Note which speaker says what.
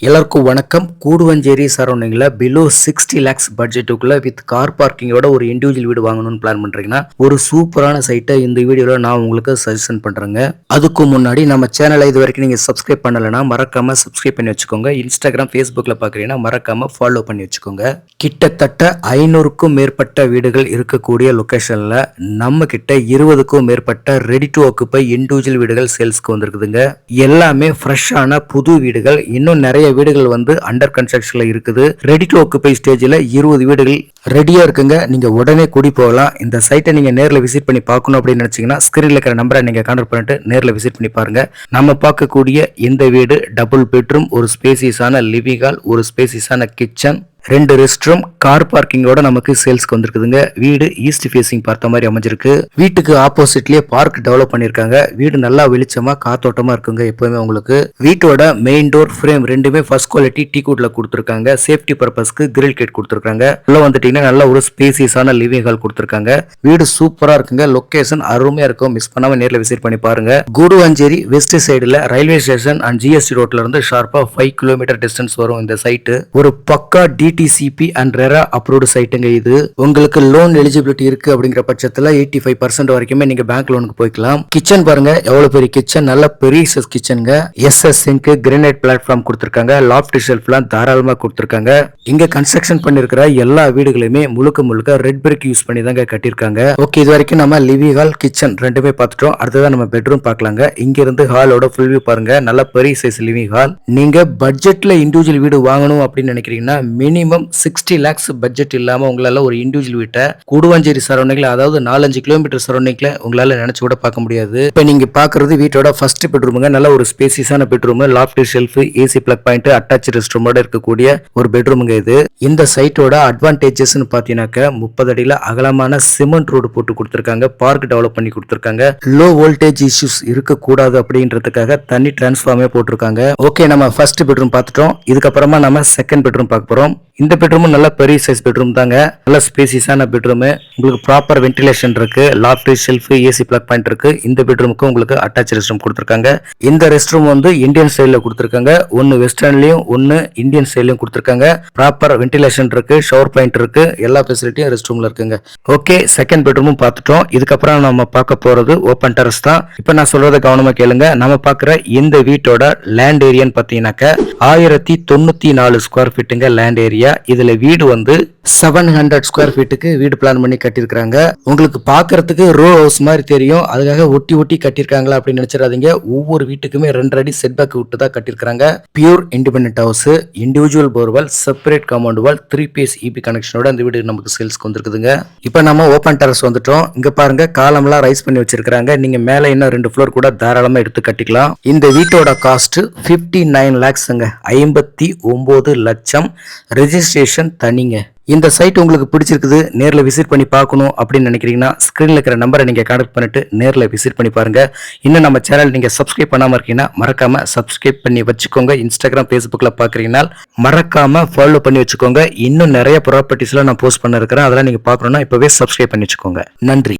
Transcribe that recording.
Speaker 1: எல்லாருக்கும் வணக்கம். கூடுவஞ்சேரி சரௌண்டிங்ல பிலோ 60 lakhs பட்ஜெட்டுக்குள்ள வித் கார் பார்க்கிங்கோட ஒரு இண்டிவிஜுவல் வீடு வாங்கணும்னு பிளான் பண்றீங்கன்னா ஒரு சூப்பரான சைட்டை இந்த வீடியோல நான் உங்களுக்கு சஜஷன் பண்றேங்க. அதுக்கு முன்னாடி நம்ம சேனலை இது வரைக்கும் நீங்க சப்ஸ்கிரைப் பண்ணலைன்னா மறக்காம சப்ஸ்கிரைப் பண்ணி வச்சுக்கோங்க. இன்ஸ்டாகிராம், ஃபேஸ்புக்ல பாக்குறீங்கன்னா மறக்காம ஃபாலோ பண்ணி வச்சுக்கோங்க. கிட்டத்தட்ட 500க்கும் மேற்பட்ட வீடுகள் இருக்கக்கூடிய லொகேஷன்ல நம்ம கிட்ட 20க்கும் மேற்பட்ட ரெடி டு ஆக்குபை இண்டிவிஜுவல் வீடுகள் சேல்ஸ்க்கு வந்திருக்குதுங்க. எல்லாமே ஃப்ரெஷ்ஷான புது வீடுகள். இன்னும் நிறைய வீடுகள் வந்து அண்டர் கன்ஸ்ட்ரக்ஷன்ல இருக்குது. ரெடி டு ஆக்குபை ஸ்டேஜ்ல 20 வீடுகள் ரெடியா இருக்குங்க. நீங்க உடனே கூடி போகலாம். இந்த சைட்டை நீங்க நேர்ல விசிட் பண்ணி பார்க்கணும் அப்படின்னு நினைச்சீங்கன்னா ஸ்கிரீன்ல இருக்கிற நம்பரை நீங்க கான்டாக்ட் பண்ணிட்டு நேர்ல விசிட் பண்ணி பாருங்க. நம்ம பார்க்கக்கூடிய இந்த வீடு டபுள் பெட்ரூம், ஒரு ஸ்பேசியஸான லிவிங் ஹால், ஒரு ஸ்பேசியஸான கிச்சன், 2 ரெஸ்ட் ரூம், கார் பார்க்கிங்கோட நமக்கு சேல்ஸ்க்கு வந்திருக்குதுங்க. வீடு ஈஸ்ட் ஃபேசிங் பார்த்த மாதிரி அமைஞ்சிருக்கு. வீட்டுக்கு ஆப்போசிட்லயே பார்க் டெவலப் பண்ணிருக்காங்க. வீடு நல்லா வெளிச்சமா காத்தோட்டமா இருக்குங்க. எப்பவுமே உங்களுக்கு வீட்டோட மெயின் டோர் ஃப்ரேம் ரெண்டுமே ஃபர்ஸ்ட் குவாலிட்டி டீக்வுட்ல கொடுத்திருக்காங்க. சேஃப்டி பர்பஸ்க்கு கிரில் கேட் கொடுத்திருக்காங்க. உள்ள வந்துட்டீங்கன்னா நல்ல ஒரு ஸ்பேசியஸான லிவிங் ஹால் கொடுத்திருக்காங்க. வீடு சூப்பரா இருக்குங்க. லொகேஷன் அருமையா இருக்கும். மிஸ் பண்ணாம நேர்ல விசிட் பண்ணி பாருங்க. கூடுவஞ்சேரி வெஸ்ட் சைடுல ரயில்வே ஸ்டேஷன் அண்ட் ஜிஎஸ்டி ரோட்ல இருந்து ஷார்ப்பா 5 கிலோமீட்டர் டிஸ்டன்ஸ் வரும் இந்த சைட். ஒரு பக்கா டிடிசிபி அண்ட் ரெரா அப்ரூவ்டு சைட்டுங்க. இது உங்களுக்கு லோன் எலிஜிபிலிட்டி இருக்கு அப்படிங்கிற பட்சத்துல 85% வரைக்குமே நீங்க பேங்க் லோனுக்கு போய்க்கலாம். கிச்சன் பாருங்க எவ்வளவு பெரிய கிச்சன், நல்ல பெரிய சைஸ் கிச்சனுங்க. எஸ்எஸ் சிங்க், கிரானைட் பிளாட்ஃபார்ம் கொடுத்திருக்காங்க. லாஃப்ட் ஷெல்ஃப்லாம் தாராளமா கொடுத்திருக்காங்க. இங்க கன்ஸ்ட்ரக்ஷன் பண்ணிருக்கிற எல்லா வீடுகளுமே முழுக்க ரெட் பிரிக் யூஸ் பண்ணி தாங்க கட்டியிருக்காங்க. ஓகே, இது வரைக்கும் நம்ம லிவிங் ஹால், கிச்சன் ரெண்டுமே பார்த்துட்டோம். அடுத்ததான் நம்ம பெட்ரூம் பார்க்கலாங்க. இங்க இருந்து ஹாலோட ஃபுல் வியூ பாருங்க. நல்ல பெரிய சைஸ் லிவிங் ஹால். நீங்க பட்ஜெட்ல இண்டிவிஜுவல் வீடு வாங்கணும் அப்படின்னு நினைக்கிறீங்கன்னா மினிமம் 60 lakhs பட்ஜெட் இல்லாம உங்களால ஒரு இண்டிவிஜுவல் வீட்டை கூடுவஞ்சேரி சரௌண்டிங்ல, அதாவது 4-5 கிலோமீட்டர் சரௌண்டிங்ல உங்களால நினைச்சு கூட பார்க்க முடியாது. இப்ப நீங்க பாக்குறது வீட்டோட ஃபர்ஸ்ட் பெட்ரூமுங்க. நல்ல ஒரு ஸ்பேசியஸான bedroom, loft shelf, AC plug point, attach rest ரூமோட இருக்கக்கூடிய ஒரு பெட்ரூமுங்க இது. இந்த சைட்டோட அட்வான்டேஜஸ் பாத்தீங்கன்னாக்க 30 அடியில அகலமான சிமெண்ட் ரோடு போட்டு கொடுத்திருக்காங்க. பார்க் டெவலப் பண்ணி கொடுத்திருக்காங்க. லோ வோல்டேஜ் இஷ்யூஸ் இருக்க கூடாது அப்படின்றதுக்காக தனி டிரான்ஸ்ஃபார்மே போட்டிருக்காங்க. ஓகே, நம்ம ஃபர்ஸ்ட் பெட்ரூம் பார்த்துட்டோம். இதுக்கப்புறமா நம்ம செகண்ட் பெட்ரூம் பார்க்க போறோம். இந்த பெட்ரூமும் நல்ல பெரிய சைஸ் பெட்ரூம் தாங்க. நல்ல ஸ்பேசியஸான பெட்ரூம். உங்களுக்கு ப்ராப்பர் வென்டிலேஷன் இருக்கு. Loft shelf, AC plug point இருக்கு. இந்த பெட்ரூமுக்கு உங்களுக்கு அட்டாச் ரெஸ்ட் ரூம் கொடுத்திருக்காங்க. இந்த ரெஸ்ட் ரூம் வந்து இந்தியன் ஸ்டைல்ல கொடுத்திருக்காங்க. ஒன்னு வெஸ்டர்ன்லயும் ஒன்னு இந்தியன் ஸ்டைல்லயும் கொடுத்திருக்காங்க. ப்ராப்பர் வென்டிலேஷன் இருக்கு, ஷவர் பாயிண்ட் இருக்கு, எல்லா ஃபெசிலிட்டியும் ரெஸ்ட் ரூம்ல இருக்குங்க. ஓகே, செகண்ட் பெட்ரூமும் பார்த்துட்டோம். இதுக்கப்புறம் நம்ம பார்க்க போறது ஓபன் டெரஸ் தான். இப்ப நான் சொல்றதை கவனமா கேளுங்க. நம்ம பார்க்குற இந்த வீட்டோட லேண்ட் ஏரியான்னு பாத்தீங்கன்னாக்க 1094 ஸ்கொயர் ஃபீட்டுங்க லேண்ட் ஏரியா. இதுல வீடு வந்து 700 ஸ்கொயர் ஃபீட்டுக்கு வீடு பிளான் பண்ணி கட்டியிருக்காங்க. உங்களுக்கு பாக்குறதுக்கு ரோ ஹவுஸ் மாதிரி தெரியும். அதுக்காக ஒட்டி கட்டியிருக்காங்களா அப்படின்னு நினைச்சிடாதீங்க. ஒவ்வொரு வீட்டுக்குமே 2 அடி செட் பேக் விட்டு தான் கட்டியிருக்காங்க. Pure independent house, individual borewell, separate compound wall, 3 phase EB கனெக்ஷனோட இந்த வீடு நமக்கு சேல்ஸ்க்கு வந்திருக்குதுங்க. இப்போ நம்ம ஓபன் டெரஸ் வந்துட்டோம். இங்க பாருங்க காலம்லாம் ரைஸ் பண்ணி வச்சிருக்காங்க. நீங்க மேல இன்னும் 2 ஃப்ளோர் கூட தாராளமா எடுத்து கட்டிக்கலாம். இந்த வீட்டோட காஸ்ட் 59 lakhsங்க, 59 லட்சம். ரெஜிஸ்ட்ரேஷன் தனிங்க. இந்த சைட் உங்களுக்கு பிடிச்சிருக்குது, நேர்ல விசிட் பண்ணி பார்க்கணும் அப்படின்னு நினைக்கிறீங்கன்னா ஸ்கிரீன்ல இருக்கிற நம்பரை நீங்க கான்டாக்ட் பண்ணிட்டு நேர்ல விசிட் பண்ணி பாருங்க. இன்னும் நம்ம சேனல் நீங்க சப்ஸ்கிரைப் பண்ணாம இருக்கீங்கன்னா மறக்காம சப்ஸ்கிரைப் பண்ணி வச்சுக்கோங்க. இன்ஸ்டாகிராம், ஃபேஸ்புக்ல பாக்குறீங்கன்னா மறக்காம ஃபாலோ பண்ணி வச்சுக்கோங்க. இன்னும் நிறைய ப்ராப்பர்ட்டிஸ்லாம் நான் போஸ்ட் பண்ண இருக்கிறேன். அதெல்லாம் நீங்க பார்க்கணும்னா இப்பவே சப்ஸ்கிரைப் பண்ணி வச்சுக்கோங்க. நன்றி.